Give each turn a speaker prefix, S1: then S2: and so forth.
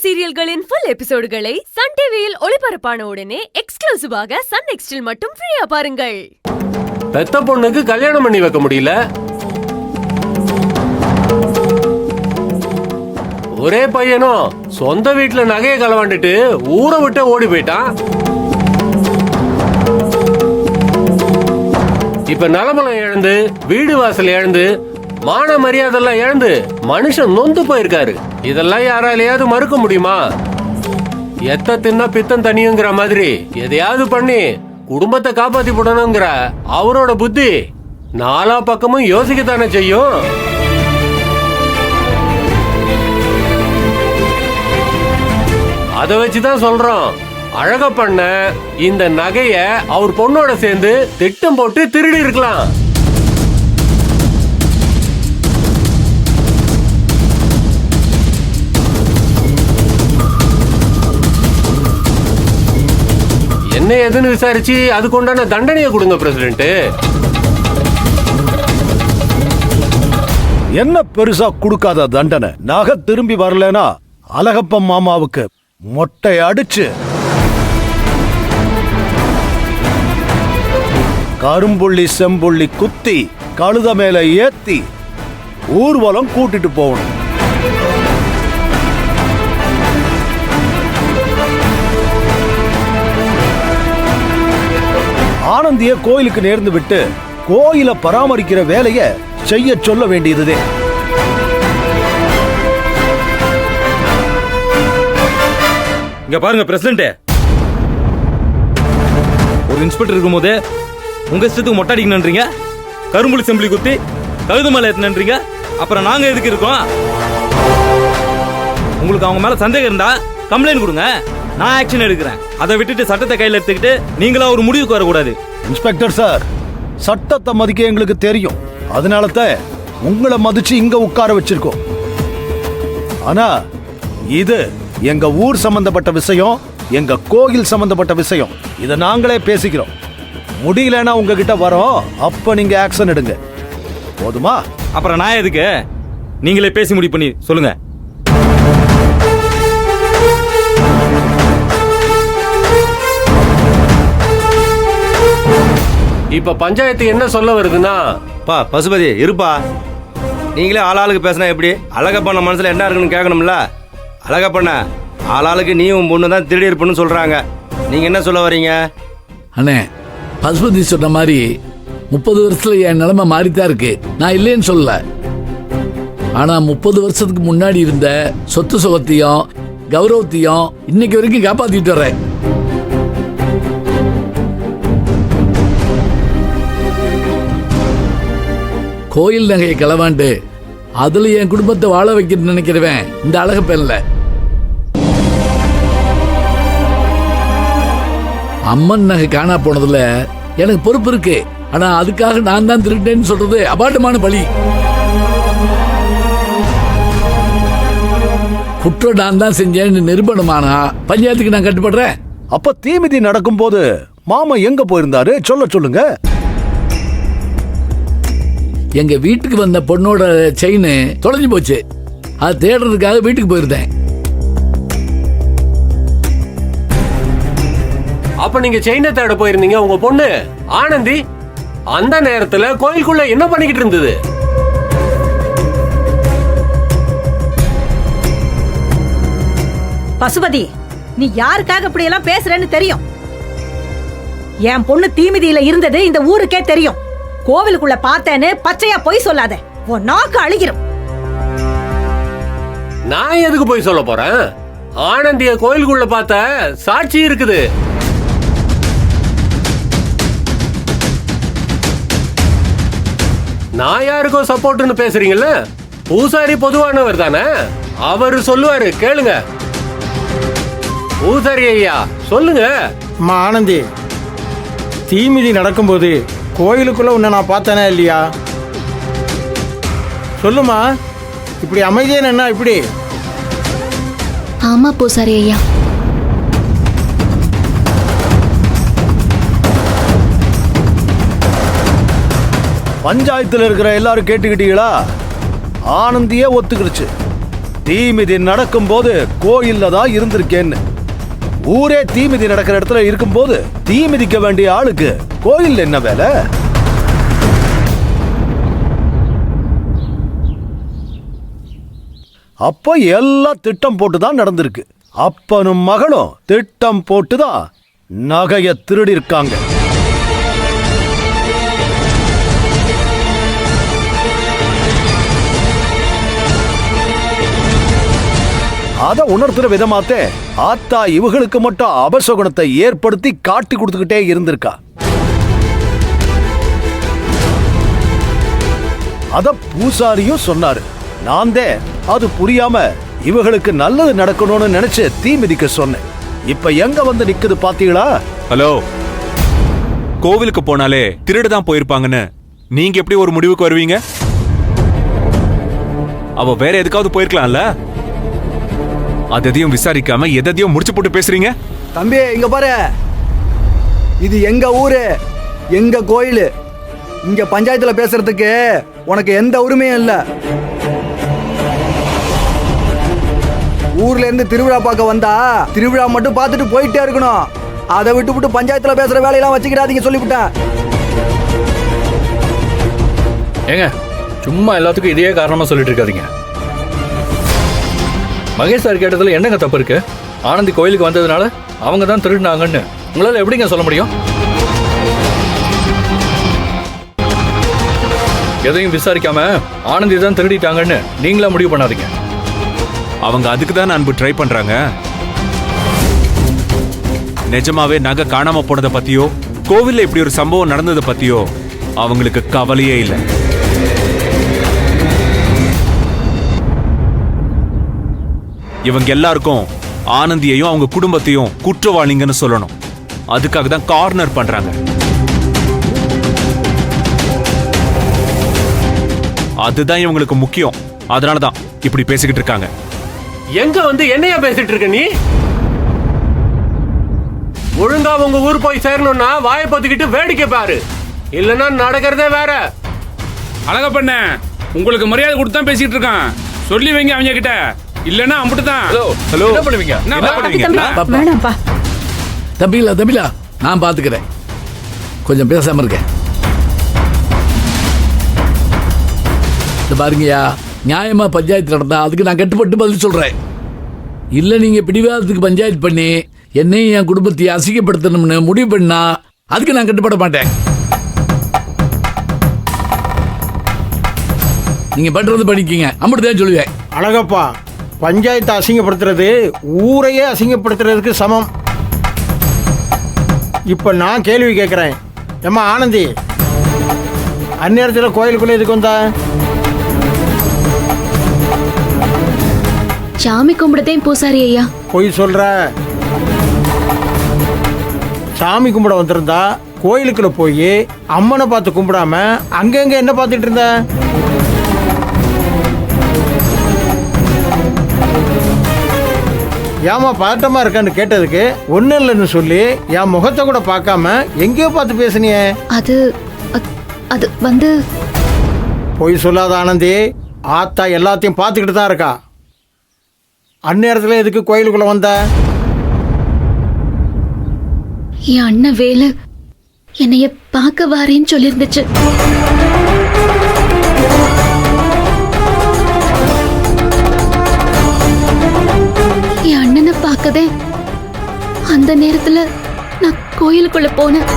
S1: சீரியல்களின் full எபிசோடுகளை Sun டிவியில் ஒளிபரப்பான உடனே எக்ஸ்க்ளூசிவாக சன் நெக்ஸ்டில் மட்டும் ஃப்ரீயா பாருங்கள்.
S2: பெத்த பொண்ணுக்கு கல்யாணம் பண்ணி வைக்க முடியல. ஒரே பையனும் சொந்த வீட்டுல நகையை களவாண்டுட்டு ஊரை விட்டு ஓடி போயிட்டான். இப்ப நலமலம் இழந்து வீடு வாசல் இழந்து மான மரியாதை இழந்து மனுஷன் நொந்து போயிருக்காரு. இதெல்லாம் யாராலையாவது மறுக்க முடியுமா? எத்த தின்ன பித்தம் தனியுங்கிற மாதிரி எதையாவது பண்ணி குடும்பத்தை காப்பாத்தி போடணுங்கிற அவரோட புத்தி நாலா பக்கமும் யோசிக்கத்தானே செய்யும். அதை வச்சுதான் சொல்றோம், அழகப்பண்ண இந்த நகைய அவர் பொண்ணோட சேர்ந்து திட்டம் போட்டு திருடி இருக்கலாம். என்ன எதுன்னு விசாரிச்சு அதுக்கு உண்டான தண்டனையை கொடுங்க பிரசிடென்ட்.
S3: என்ன பெருசா கொடுக்காத தண்டனை? நகை திரும்பி வரலனா அழகப்பன் மாமாவுக்கு மொட்டை அடிச்சு கரும்புள்ளி செம்புள்ளி குத்தி கழுத மேல ஏத்தி ஊர்வலம் கூட்டிட்டு போகணும். ஆனந்திய கோயிலுக்கு நேர்ந்து விட்டு கோயில பராமரிக்கிற வேலைய செய்ய சொல்ல வேண்டியதுதே.
S4: இங்க பாருங்க பிரசிடென்ட், ஒரு இன்ஸ்பெக்டர் இருக்கும் போதே உங்க இஷ்டத்துக்கு மொட்டை அடிக்கணும்ன்றீங்க, கரும்புலி செம்பிளி குத்தி கழுது மேல ஏத்தணும்ன்றீங்க. அப்புறம் நாங்க எதுக்கு இருக்கோம்? உங்களுக்கு அவங்க மேல சந்தேகம் இருந்தா கம்ப்ளைண்ட் கொடுங்க, நான் ஆக்ஷன் எடுக்கிறேன். அதை விட்டுட்டு சட்டத்தை கையில் எடுத்துக்கிட்டு நீங்களா ஒரு முடிவுக்கு வரக்கூடாது.
S3: இன்ஸ்பெக்டர் சார், சட்டத்தை மதிக்க எங்களுக்கு தெரியும், அதனால தான் உங்களை மதிச்சு இங்க உட்கார வச்சிருக்கோம். ஆனா இது எங்க ஊர் சம்பந்தப்பட்ட விஷயம், எங்க கோயில் சம்பந்தப்பட்ட விஷயம். இதை நாங்களே பேசிக்கிறோம். முடியலன்னா உங்ககிட்ட வரோம், அப்ப நீங்க ஆக்ஷன் எடுங்க. போதுமா?
S4: அப்புறம் நான் எதுக்கு? நீங்களே பேசி முடிவு பண்ணி சொல்லுங்க.
S2: இப்ப பஞ்சாயத்து என்ன சொல்ல வருதுன்னா,
S5: பா பசுபதி இருப்பா, நீங்களே ஆளாளுக்கு பேசினா எப்படி? அழகப்பண்ண மனசுல என்ன இருக்குன்னு கேட்கணும்ல. அழகப்பண்ண ஆளாளுக்கு நீ உன் பொண்ணு தான் திருடி இருப்புன்னு சொல்றாங்க, நீங்க என்ன சொல்ல வரீங்க?
S6: அண்ணே, பசுபதி சொன்ன மாதிரி 30 வருஷத்துல என் நிலைமை மாறித்தான் இருக்கு, நான் இல்லைன்னு சொல்லல. ஆனா 30 வருஷத்துக்கு முன்னாடி இருந்த சொத்து சுகத்தையும் கௌரவத்தையும் இன்னைக்கு வரைக்கும் காப்பாத்திட்டு வரேன். கோயில் நகையை களவாண்டு அதுல என் குடும்பத்தை வாழ வைக்க நினைக்கிறவன் இந்த அழகப்பன்ல. அம்மன் நகை காணா போனதுல எனக்கு பொறுப்பு இருக்கு, ஆனா அதுக்காக நான் தான் திருட்டேன்னு சொல்றது அபாண்டமான பழி. குற்றம் நான் தான் செஞ்சேன்னு நிரூபணமானா பஞ்சாயத்துக்கு நான் கட்டுப்படுறேன்.
S3: அப்ப தீமிதி நடக்கும் போது மாமா எங்க போயிருந்தாரு சொல்ல சொல்லுங்க.
S6: எங்க வீட்டுக்கு வந்த பொண்ணோட செயின் தொலைஞ்சு போச்சு, அது தேடுறதுக்காக வீட்டுக்கு போயிருந்தேன்.
S2: அப்ப நீங்க செயினை தேட போயிருந்தீங்க. உங்க பொண்ணு ஆனந்தி அந்த நேரத்துல கோயிலுக்குள்ள என்ன பண்ணிக்கிட்டு இருந்தது?
S7: பசுபதி, நீ யாருக்காக இப்படி எல்லாம் பேசுறேன்னு தெரியும். என் பொண்ணு தீமிதியில இருந்தது இந்த ஊருக்கே தெரியும். கோவிலுக்குள்ள பார்த்தேன்னு பச்சையா போய் சொல்லாத, உன் நாக்கு அழுகிரும்.
S2: நான் எதுக்கு போய் சொல்ல போறேன்? ஆனந்திய கோயிலுக்குள்ள பார்த்த சாட்சி இருக்குது. நான் யாருக்கோ சப்போர்ட்னு பேசுறீங்கல்ல? பூசாரி பொதுவானவர் தானே, அவரு சொல்லுவாரு, கேளுங்க. பூசாரி ஐயா சொல்லுங்க.
S8: அம்மா ஆனந்தி, தீமிதி நடக்கும்போது கோயிலுக்குள்ள உன்னை நான் பார்த்தேனா இல்லையா? சொல்லுமா, இப்படி அமைதியா என்ன இப்படி?
S9: ஆமா பூசாரி ஐயா.
S3: பஞ்சாயத்துல இருக்கிற எல்லாரும் கேட்டுக்கிட்டீங்களா? ஆனந்தியே ஒத்துக்கிடுச்சு. தீமிதி நடக்கும்போது கோயில்ல தான் இருந்திருக்கேன்னு. ஊரே தீமிதி நடக்கிற இடத்துல இருக்கும்போது தீமிதிக்க வேண்டிய ஆளுக்கு கோயில் என்ன வேலை? அப்ப எல்லாம் திட்டம் போட்டுதான் நடந்திருக்கு. அப்பனும் மகளும் திட்டம் போட்டுதான் நகைய திருடி இருக்காங்க. அத உணர்த்துற விதமாத்தே ஆத்தா இவங்களுக்கு மட்டும் அபசகுணத்தை ஏற்படுத்தி காட்டி கொடுத்துக்கிட்டே இருந்திருக்கா. அத பூசாரியும் சொன்னாரு. நான் அது புரியாம இவங்களுக்கு நல்லது நடக்கணும்னு நினைச்சு தீ மிதிக்க சொன்னேன். இப்ப எங்க வந்து நிக்குது பாத்தீங்களா?
S9: ஹலோ, கோவிலுக்கு போனாலே திருடுதான் போயிருப்பாங்கன்னு நீங்க எப்படி ஒரு முடிவுக்கு வருவீங்க? அவ வேற எதுக்காவது போயிருக்கலாம்ல? அதையும் விசாரிக்காம எதையும் முடிச்சு போட்டு பேசுறீங்க.
S10: தம்பி இங்க பாரு, இது எங்க ஊரு, எங்க கோயில். இங்க பஞ்சாயத்துல பேசுறதுக்கு உனக்கு எந்த உரிமையும் இல்ல. ஊர்ல இருந்து திருவிழா பார்க்க வந்தா திருவிழா மட்டும் பார்த்துட்டு போயிட்டே இருக்கணும். அதை விட்டு பஞ்சாயத்துல பேசுற வேலையெல்லாம் வச்சுக்கிடாதீங்க சொல்லிவிட்டேன்.
S11: ஏங்க சும்மா எல்லாத்துக்கும் இதே காரணமா சொல்லிட்டு இருக்காதீங்க. மகேஷ் சார் கேட்டதுல என்னங்க தப்பு இருக்கு? ஆனந்தி கோயிலுக்கு வந்ததுனால அவங்க தான் திருடினாங்கன்னு உங்களால எப்படிங்க சொல்ல முடியும்? எதையும் விசாரிக்காம ஆனந்தி தான் திருடிட்டாங்கன்னு நீங்களா முடிவு பண்ணாதீங்க.
S9: அவங்க அதுக்கு தான் அன்பு ட்ரை பண்றாங்க. நிஜமாவே நகை காணாம போனதை பத்தியோ கோவில்ல இப்படி ஒரு சம்பவம் நடந்ததை பத்தியோ அவங்களுக்கு கவலையே இல்லை. இவங்க எல்லாருக்கும் ஆனந்தியையும் அவங்க குடும்பத்தையும் குற்றவாளிங்கன்னு சொல்லணும். அதுக்காக தான் கார்னர் பண்றாங்க. அதுதான் இவங்களுக்கு முக்கியம். அதனாலதான் இப்படி பேசிக்கிட்டு இருக்காங்க.
S2: எங்க வந்து என்னையா பேசிட்டு இருக்க நீ? ஒழுங்கா உங்க ஊர் போய் சேரணும்னா வாயை பொத்திக்கிட்டு வேடிக்கை பாரு, இல்லன்னா நடக்கிறதே வேற.
S12: அழகப்பண்ண உங்களுக்கு மரியாதை கொடுத்து தான் பேசிட்டு இருக்கான். சொல்லி வைங்க அவங்க கிட்ட, இல்லன்னா அம்பிட்டு தான்.
S9: ஹலோ,
S11: என்ன பண்ணுவீங்க?
S7: வேணாம்ப்பா.
S6: தம்பிலா நான் பாத்துக்கிறேன். கொஞ்சம் பேசாம இருக்கேன். பாருங்கய்யா, நியாயமா பஞ்சாயத்து நடந்தா அதுக்கு நான் கட்டுப்பட்டு பதில் சொல்றேன். இல்ல நீங்க பிடிவாதத்துக்கு பஞ்சாயத்து பண்ணி என்னையும் என் குடும்பத்தையும் அசிங்கப்படுத்தணும்னு முடிவு பண்ணா அதுக்கு நான் கட்டுப்பட மாட்டேன். நீங்க பண்றது பண்ணிக்கீங்க, அப்படிதான் சொல்லுவேன்.
S8: அழகப்பா, பஞ்சாயத்தை அசிங்கப்படுத்துறது ஊரையே அசிங்கப்படுத்துறதுக்கு சமம். இப்ப நான் கேள்வி கேட்கிறேன். ஏம்மா ஆனந்தி, அந்நேரத்தில் கோயிலுக்குள்ள எதுக்கு வந்தா?
S1: சாமி கும்பிடத்தையும் பூசாரி ஐயா.
S8: பொய் சொல்ற. சாமி கும்பிட வந்திருந்தா கோயிலுக்குள்ள போய் அம்மனை பார்த்து கும்பிடாம அங்கங்க என்ன பார்த்துட்டு இருந்த? ஏமா பதட்டமா இருக்கான்னு கேட்டதுக்கு ஒன்னும் இல்லைன்னு சொல்லி என் முகத்தை கூட பார்க்காம எங்கேயோ பார்த்து பேசுனியே.
S1: அது வந்து
S8: பொய் சொல்லாத ஆனந்தி. ஆத்தா எல்லாத்தையும் பார்த்துக்கிட்டு தான் இருக்கா. அந்நேரத்தில் எதுக்கு கோயிலுக்குள்ள வந்த?
S1: என் அண்ணன் வேலு என்னைய பார்க்க வாரேன்னு சொல்லியிருந்துச்சு. என் அண்ணனை பார்க்கதே அந்த நேரத்துல நான் கோயிலுக்குள்ள போனேன்.